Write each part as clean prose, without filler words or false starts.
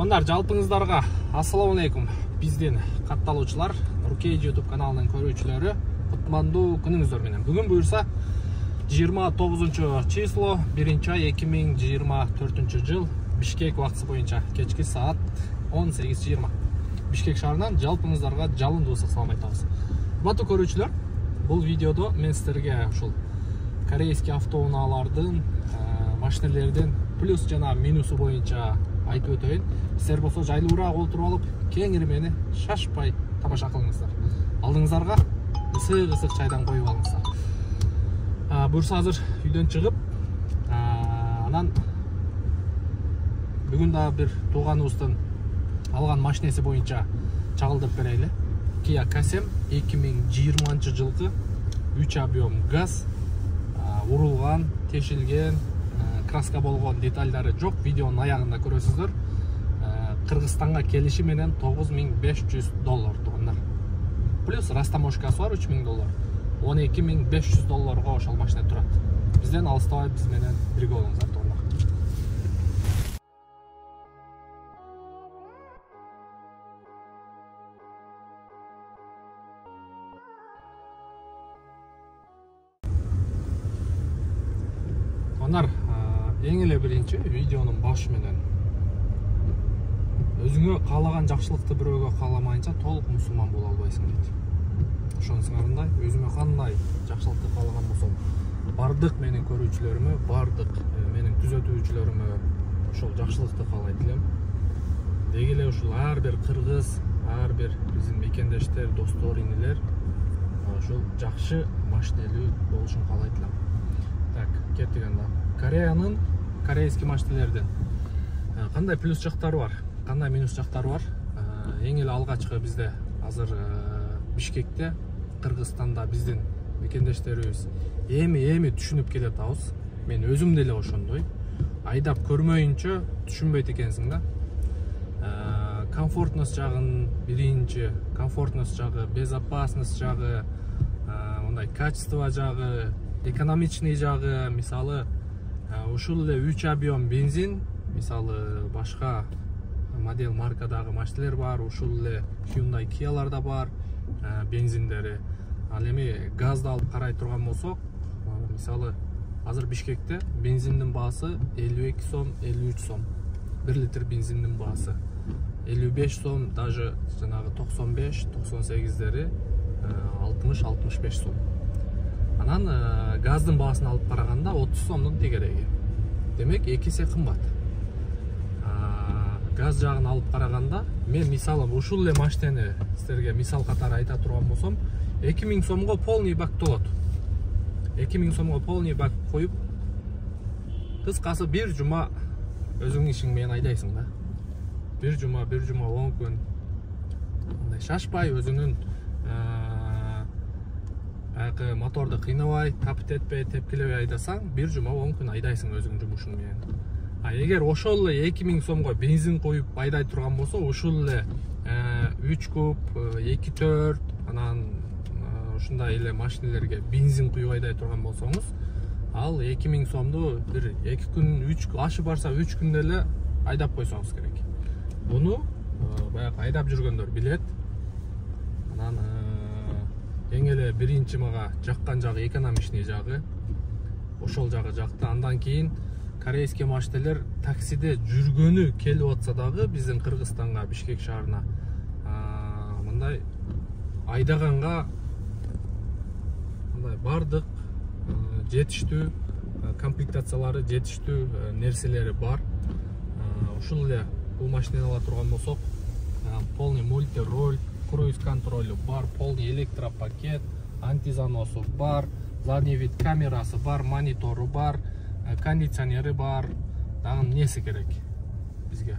Ондар жалпыңыздарга ассаламу алейкум. Бизден катталуучулар, Рукей YouTube каналынын көрүүчүлөрү, кутмандуу күнүңүздөр менен. Бүгүн буюрса 29 число 1-ай 2024 жыл Бишкек убактысы боюнча кечки саат 18:20. Бишкек шаарынан жалпыңыздарга жалындуу салам айтабыз. Урматтуу көрүүчүлөр, бул видеодо мен сиздерге ушул корейский автоунаалардын, машинелердин плюс жана минусу боюнча айтып өтөйүн. Сиздер болсо жайлуураак отуруп алып, кеңири мени шашпай тамаша кылыңыздар. Алдыңыздарга ысык чайдан коюп алыңыздар. Буюрса азыр үйдөн чыгып, анан бүгүн да бир тууганыбыздын алган машинеси боюнча чагылдырып берели. Kia Kasem 2020 жылкы 3 объем газ, урулган, тешилген, краска болгон детальдары жок. Видеонун аягында көрөсүздөр. Кыргызстанга келиши менен $9500 тугандар. Плюс растаможкасы бар $3000. $12500 ошол машина турат. Бизден алыстабай биз менен бирге болуңуздар тугандар. Ондар, эң эле биринчи видеонун башы менен өзүңө каалаган жакшылыкты бирөөгө кааламайынча толук мусулман боло албайсың дейт. Ошонусуңарындай өзүмө кандай жакшылыкты каалаган болсом, бардык менин көрүүчүлөрүмө, бардык менин күзөтүүчүлөрүмө ошол жакшылыкты каалайт элем. Деги эле ушул ар бир кыргыз, ар бир биздин мекендештер, достор, инилер ошол жакшы машинелүү болушун каалайт элем. Так, кеттик анда. Кореянын, корейский машинелердин кандай плюс жактары бар, кандай минус жактары бар? Эң эле алгачкы бизде азыр Бишкекте, Кыргызстанда биздин мекендештерибиз эми түшүнүп келатабыз. Мен өзүм деле ошондой. Айдап көрмөйүнчө түшүнбөйт экенсиң да. Комфортность жагын биринчи, комфортность жагы, безопасность жагы, мындай качество жагы, экономичный жагы, мисалы ушул эле 3 объем бензин, мисалы башка модель маркадагы машинелер бар, ушул эле Hyundai Kia'ларда бар бензиндери. Ал эми газды алып карай турган болсок, мисалы азыр Бишкекте бензиндин баасы 52 сом, 53 сом. 1 литр бензиндин баасы 55 сом, даже жанагы 95, 98дери 60-65 сом. Анан газдын баасын алып караганда 30 сомдун тегереги. Демек 2 эсе кымбат. Газ жагын алып караганда, мен мисалы ушул эле машинени сиздерге мисал катары айта турган болсом, 2000 сомго полный бак толот. 2000 сомго полный бак коюп, кыскасы бир жума өзүңдүн ишиң менен айдайсың да. Бир жума 10 күн мындай шашпай, өзүнүн моторду кыйнабай, тапыт этпей, тепкилебей айдасаң, бир жума 10 күн айдайсың өзүңдүн жумушуң менен. Эгер ошол эле 2000 сомго бензин коюп айдай турган болсо, ушул эле 3 куб, 2-4, анан ушундай эле машинелерге бензин куюп айдай турган болсоңуз, ал 2000 сомду бир 2 күн, 3 ашы барса 3 күндө эле айдап койсоңуз керек. Буну баягы айдап жүргөндөр билет. Анан эң эле биринчи мага жаккан жагы экономичный жагы. Ошол жагы жакты. Андан кийин корейский машинелер таксиде жүргөнү келип атса дагы биздин Кыргызстанга, Бишкек шаарына мындай айдаганга мындай бардык жетиштүү комплектациялары, жетиштүү нерселери бар. Ушул эле бул машинени ала турган болсок, полный мультироль, круиз контролю бар, полный электропакет, антизаносу бар, задний вид камерасы бар, монитору бар, кондиционери бар. Дагы эмнеси керек бизге?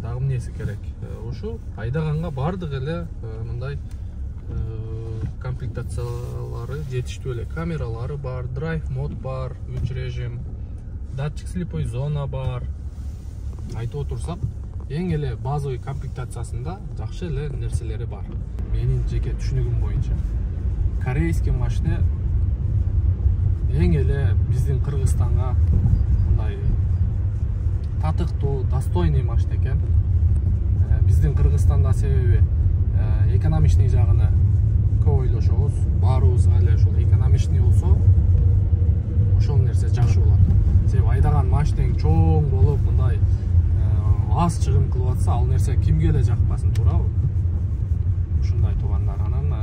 Дагы эмнеси керек? Ушу айдаганга бардык эле мындай комплектациялары жетиштүү эле. Камералары бар, драйв мод бар, 3 режим, датчик слепой зона бар. Айтып отурсак, эң эле базовый комплектациясында жакшы эле нерселери бар. Менин жеке түшүнүгүм боюнча корейский машина эң эле биздин Кыргызстанга мындай татыктуу, достойный машина экен. Биздин Кыргызстанда себеби экономичный жагына көп ойлошобуз. Баарыбызга эле ошол экономичный болсо, ошол нерсе жакшы болот. Себеби айдаган машинең чоң болуп, мындай аз чыгым кылып атса, ал нерсе кимге эле жакпасын, туурабы? Ушундай туугандар. Анан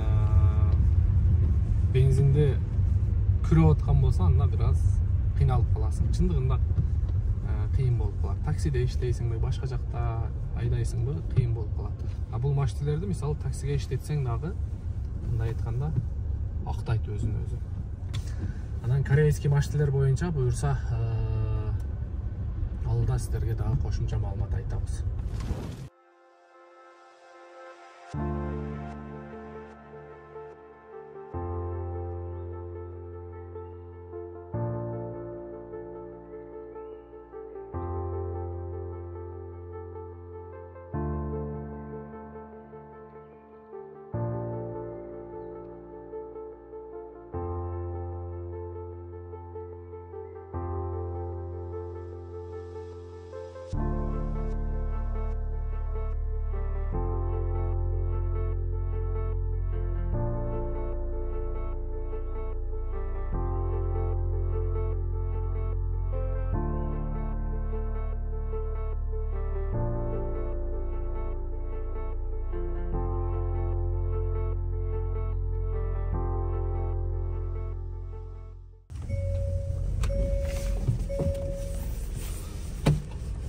бензинди күрөп аткан болсо, анда бир аз кыйналып каласың. Чындыгында кыйын болуп калат. Таксиде иштейсиңби, башка жакта айдайсыңбы, кыйын болуп калат. А бул машиналерди мисалы таксиге иштетсең дагы, мындай айтканда, актайт өзүн өзү. Анан корейский машиналер боюнча буюрса, алда сиздерге дагы кошумча маалымат айтабыз.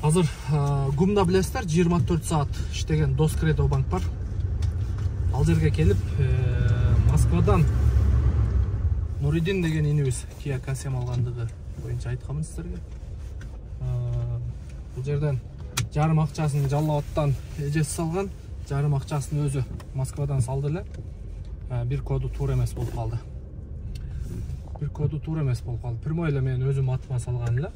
Азыр Гумда билесиздер, 24 саат иштеген Доскредо банк бар. Ал жерге келип, Москвадан Нуридин деген инибиз Kia Kasem алгандыгы боюнча айтканмын сиздерге. Бул жерден жарым акчасын Жалал-Абадтан эжеси салган, жарым акчасын өзү Москвадан салды эле. Бир коду туура эмес болуп калды. Прямой эле мен өзүм атыма салган эле.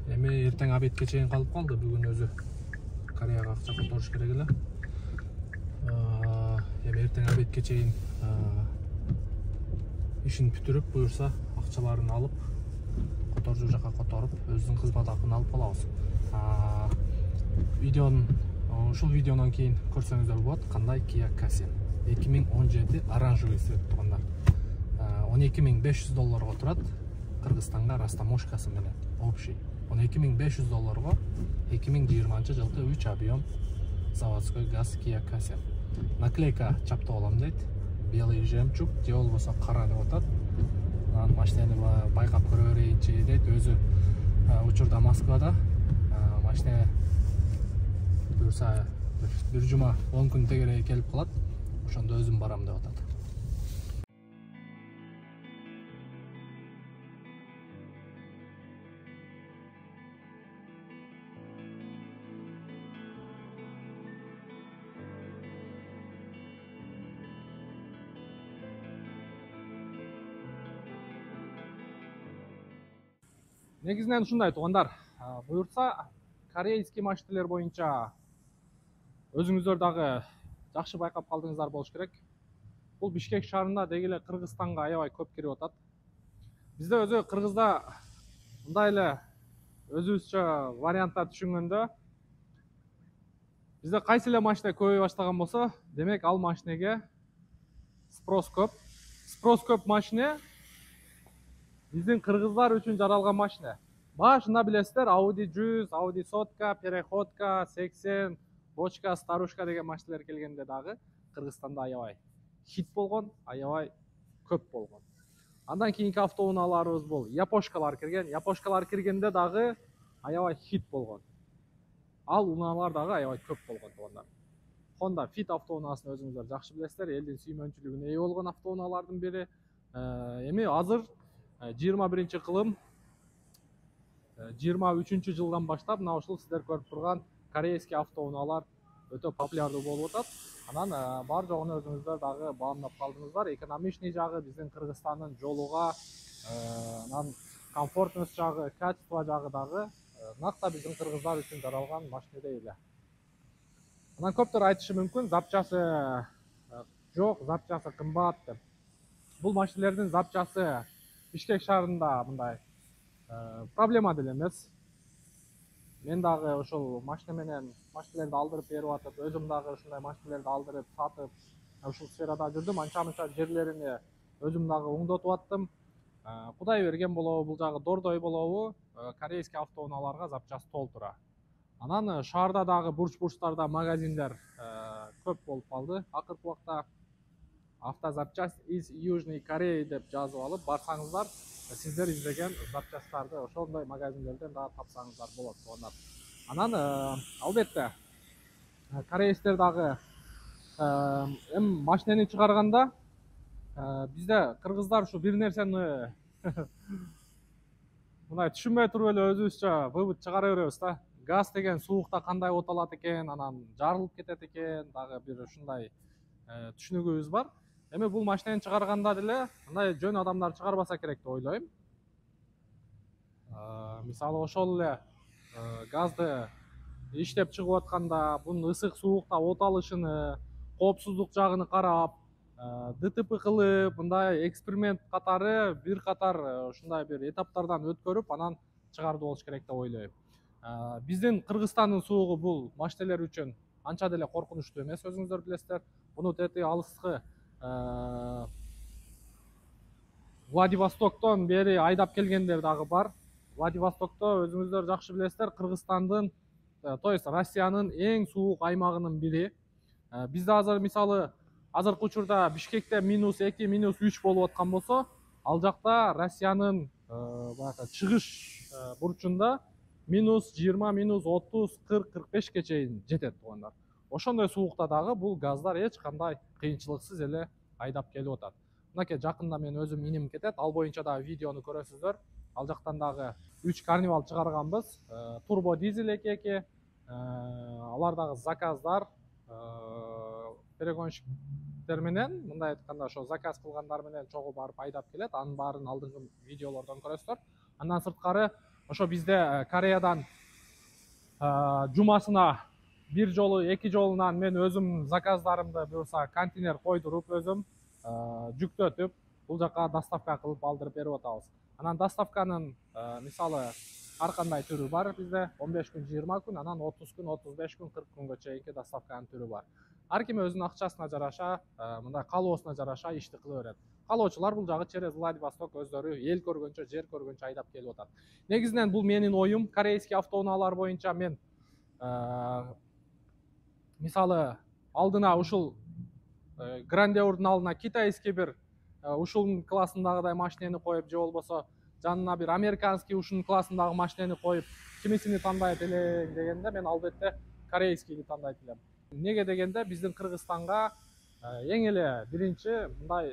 Эми эртең обедке чейин калып калды. Бүгүн өзү Кореяга акча которуш керек эле. Эми эртең обедке чейин ишин бүтүрүп, буюрса акчаларын алып, которчу жака которуп, өзүнүн кызмат акын алып калабыз. Ушул видеонан кийин көрсөңүздөр болот, кандай Kia Kasem 2017 оранжевый цвет турганда. $12,500 турат. Кыргызстанга растаможкасы менен общий. $12,500 2020 жылкы 3 объем заводской газ Kia Kasem. Наклейка чаптап алам дейт. Белый жемчуг, же болбосо кара деп атат. Машинаны байкап көрө берейинчи дейт. Өзү учурда Москвада машина буюрса бир жума 10 күн тегерээге келип калат. Ошондо өзүм барам деп атат. Негизинен ушундай туугандар, буюрса корейский машиналер боюнча өзүңүздөр дагы жакшы байкап калдыңыздар болуш керек. Бул Бишкек шаарында деги эле Кыргызстанга аябай көп кирип атат. Бизде өзү Кыргызда мындай эле өзүбүзчө варианттар түшүнгөндө, бизде кайсы эле машина көбөйө баштаган болсо, демек ал машинеге спрос көп. Спрос көп машина биздин кыргыздар үчүн жаралган машина. Башында билесиздер, Audi 100, Audi Сотка, Переходка, 80, Бочка, Старушка деген машиналар келгенде дагы Кыргызстанда аябай хит болгон, аябай көп болгон. Андан кийинки автоунааларыбыз бул Япошкалар кирген. Япошкалар киргенде дагы аябай хит болгон. Ал унаалар дагы аябай көп болгон туугандар. Honda Fit автоунаасын өзүңүздөр жакшы билесиздер, элдин сүймөнчүлүгүнө ээ болгон автоунаалардын бири. Эми азыр 21 кылым 23 жылдан баштап мына ушул сиздер көрүп турган корейский автоунаалар өтө популярдуу болуп атат. Анан бар жогуна өзүңүздөр дагы баамдап калдыңыздар. Экономичный жагы биздин Кыргызстандын жолуга, анан комфортность жагы, качество жагы дагы накта биздин кыргыздар үчүн жаралган машина эле. Анан көптөр айтышы мүмкүн, запчасы жок, запчасы кымбат деп. Бул машиналердин запчасы Бишкек шаарында мындай проблема деле эмес. мен дагы ошол машина менен машиналерди алдырып берип атып, өзүм дагы ушундай машиналерди алдырып сатып ушул сферада жүрдүм. Анча мынча жерлеrini өзүм дагы оңдотуп аттым. Кудай берген болобу, бул жагы дордой болобу, корейский автоунааларга запчасть толтура. Анан шаарда дагы бурч-бурчтарда магазиндер көп болуп калды. Акыркы убакта автозапчасть из Южной Кореи деп жазып алып барсаңыздар, сиздер издеген запчасттарды ошондой магазиндерден дагы тапсаңыздар болот. Анан албетте корейстер дагы эми машинени чыгарганда бизде кыргыздар ушу бир нерсени мындай түшүнбөй туруп эле өзүбүзчө вывод чыгара беребиз да. Газ деген суукта кандай оталат экен, анан жарылып кетет экен, дагы бир ушундай түшүнүгүбүз бар. Эми бул машинени чыгарганда деле мындай жөн адамдар чыгарбаса керек деп ойлойм. Мисалы ошол эле газды иштеп чыгып атканда бунун ысык суукта оталышыны, коопсуздук жагын карап, ДТП кылып, мындай эксперимент катары бир катар ушундай бир этаптардан өткөрүп, анан чыгарды болуш керек деп ойлойм. Биздин Кыргызстандын суугу бул машинелер үчүн анча деле коркунучтуу эмес, өзүңүздөр билесиздер. Буну тети алыскы Владивостоктон бери айдап келгендер дагы бар. Владивостокто өзүңүздөр жакшы билесиздер, Кыргызстандын, то есть Россиянын эң суук аймагынын бири. Бизде азыр мисалы азыркы учурда Бишкекте -2, -3 болуп аткан болсо, ал жакта Россиянын баягы чыгыш бурчунда -20, -30, 40, 45 чейин жетет туугандар. Ошондой суукта дагы бул газдар эч кандай кыйынчылыксыз эле айдап келип атат. Мынакей жакында мен өзүм иним кетет, ал боюнча дагы видеону көрөсүздөр. Ал жактан дагы 3 карнивал чыгарганбыз. Турбо дизель эки, алар дагы заказдар, перегонщиктер менен, мындай айтканда ошо заказ кылгандар менен чогуу барып айдап келет. Анын баарын алдыңкы видеолордон көрөсүздөр. Андан сырткары ошо бизде Кореядан жумасына бир жолу, эки жолунан мен өзүм заказдарымды буюрса контейнер койдуруп өзүм жүктөтүп, бул жака доставка кылып алдырып берип атабыз. Анан доставканын мисалы ар кандай түрү бар бизде. 15 күн, 20 күн, анан 30 күн, 35 күн, 40 күнгө чейинки доставканын түрү бар. Ар ким өзүнүн акчасына жараша, мындай каалоосуна жараша ишти кыла берет. Каалоочулар бул жагы через Владивосток өздөрү эл көргөнчө, жер көргөнчө айдап келип атат. Негизинен бул менин оюм. Корейский автоунаалар боюнча мен мисалы алдына ушул Грандеурдун алдына китайский бир ушунун классындагыдай машинени коюп, же болбосо жанына бир американский ушунун классындагы машинени коюп, кимисини тандайт элең дегенде мен албетте корейскийди тандайт элем. Неге дегенде биздин Кыргызстанга эң эле биринчи мындай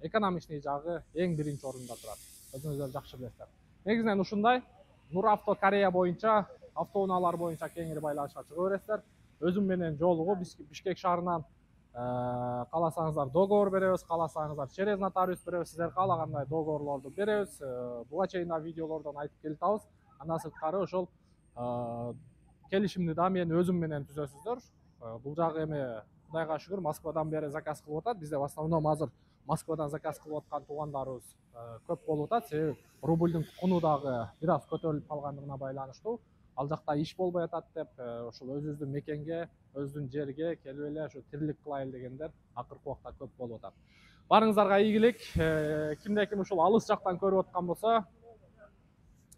экономичный жагы эң биринчи орунда турат. Өзүңүздөр жакшы билесиздер. Негизинен ушундай Нуравто Корея боюнча, автоунаалар боюнча кеңири байланышка чыга бересиздер. Өзүм менен жолугуп Бишкек шаарынан кааласаңыздар договор беребиз, кааласаңыздар через нотариус беребиз, сиздер каалагандай договорлорду беребиз. Буга чейин видеолордон айтып келатабыз. Андан сырткары ошол келишимди да мен өзүм менен түзөсүздөр. Бул жагы эми Кудайга шүгүр Москвадан бери заказ кылып атат. Бизде в основном азыр Москвадан заказ кылып аткан туугандарыбыз көп болуп атат. Себеби рубльдун куну дагы бир аз көтөрүлүп калгандыгына байланыштуу. Ал жакта иш болбой атат деп, ошол өзүбүздүн мекенге, өзүбүздүн жерге келип эле ушу тирилик кылайлы дегендер акыркы убакта көп болуп атат. Барыңыздарга ийгилик. Кимде ким ушул алыс жактан көрүп аткан болсо,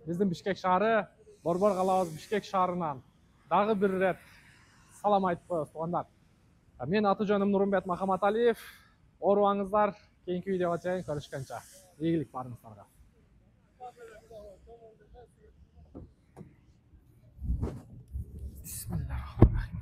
биздин Бишкек шаары, Борбор калабыз Бишкек шаарынан дагы бир ирет салам айтып коебуз туугандар. Мен аты жөнүм Нурумбет Махаматалиев. Оорубаңыздар. Кийинки видеого чейин көрүшкөнчө. Ийгилик барыңыздарга. Bismillahirrahmanirrahim.